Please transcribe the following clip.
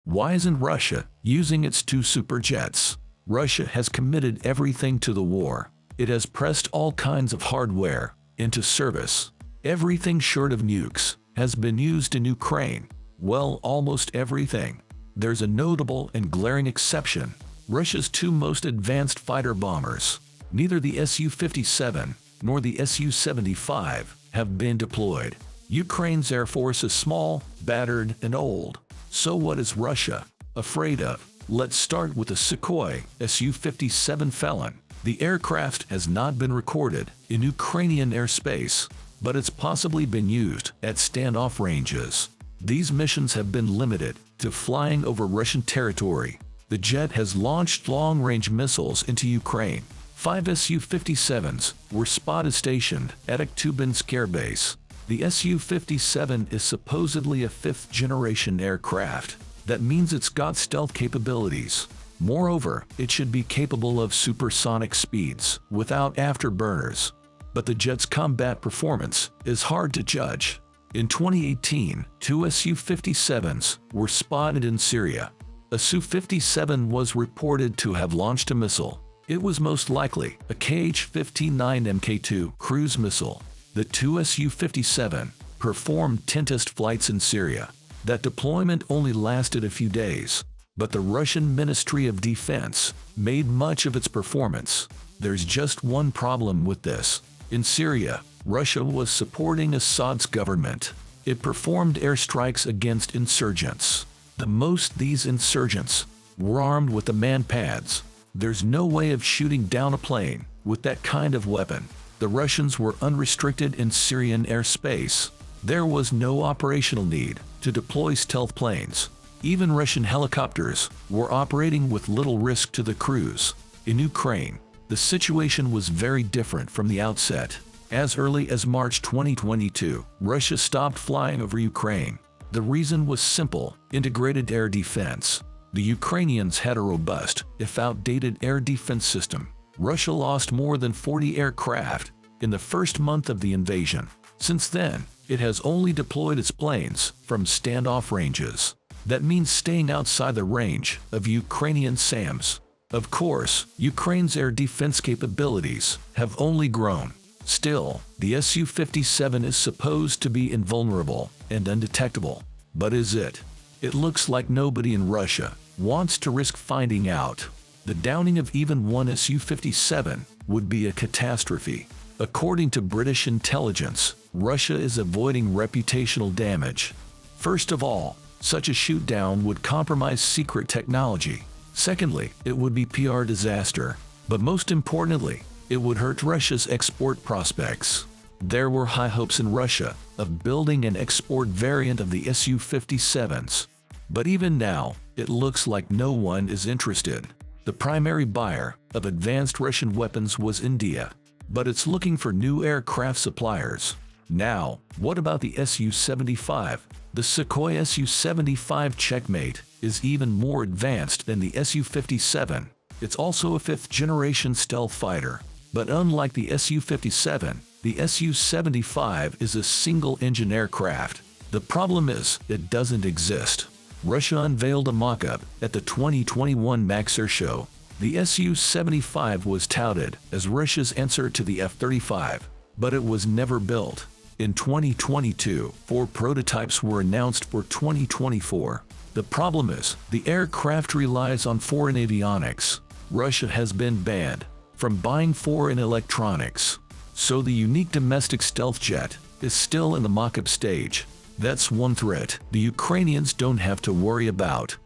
Why isn't Russia using its two Superjets? Russia has committed everything to the war. It has pressed all kinds of hardware into service. Everything short of nukes has been used in Ukraine. Well, almost everything. There's a notable and glaring exception: Russia's two most advanced fighter bombers. Neither the Su-57 nor the Su-75 have been deployed. Ukraine's air force is small, battered, and old. So what is Russia afraid of? Let's start with the Sukhoi Su-57 Felon. The aircraft has not been recorded in Ukrainian airspace, but it's possibly been used at standoff ranges. These missions have been limited to flying over Russian territory. The jet has launched long-range missiles into Ukraine. 5 Su-57s were spotted stationed at Aktubinsk Air Base. The Su-57 is supposedly a fifth-generation aircraft. That means it's got stealth capabilities. Moreover, it should be capable of supersonic speeds without afterburners. But the jet's combat performance is hard to judge. In 2018, 2 Su-57s were spotted in Syria. A Su-57 was reported to have launched a missile. It was most likely a Kh-59 Mk2 cruise missile. The 2 Su-57 performed 10 test flights in Syria. That deployment only lasted a few days, but the Russian Ministry of Defense made much of its performance. There's just one problem with this. In Syria, Russia was supporting Assad's government. It performed airstrikes against insurgents. The most these insurgents were armed with the manpads. There's no way of shooting down a plane with that kind of weapon. The Russians were unrestricted in Syrian airspace. There was no operational need to deploy stealth planes. Even Russian helicopters were operating with little risk to the crews. In Ukraine, the situation was very different from the outset. As early as March 2022, Russia stopped flying over Ukraine. The reason was simple: integrated air defense. The Ukrainians had a robust, if outdated, air defense system. Russia lost more than 40 aircraft in the first month of the invasion. Since then, it has only deployed its planes from standoff ranges. That means staying outside the range of Ukrainian SAMs. Of course, Ukraine's air defense capabilities have only grown. Still, the Su-57 is supposed to be invulnerable and undetectable. But is it? It looks like nobody in Russia wants to risk finding out. The downing of even one Su-57 would be a catastrophe. According to British intelligence, Russia is avoiding reputational damage. First of all, such a shootdown would compromise secret technology. Secondly, it would be PR disaster. But most importantly, it would hurt Russia's export prospects. There were high hopes in Russia of building an export variant of the Su-57s. But even now, it looks like no one is interested. The primary buyer of advanced Russian weapons was India, but it's looking for new aircraft suppliers. Now, what about the Su-75? The Sukhoi Su-75 checkmate is even more advanced than the Su-57. It's also a fifth-generation stealth fighter. But unlike the Su-57, the Su-75 is a single-engine aircraft. The problem is, it doesn't exist. Russia unveiled a mock-up at the 2021 Max Air Show. The Su-75 was touted as Russia's answer to the F-35, but it was never built. In 2022, 4 prototypes were announced for 2024. The problem is, the aircraft relies on foreign avionics. Russia has been banned from buying foreign electronics. So the unique domestic stealth jet is still in the mock-up stage. That's one threat the Ukrainians don't have to worry about.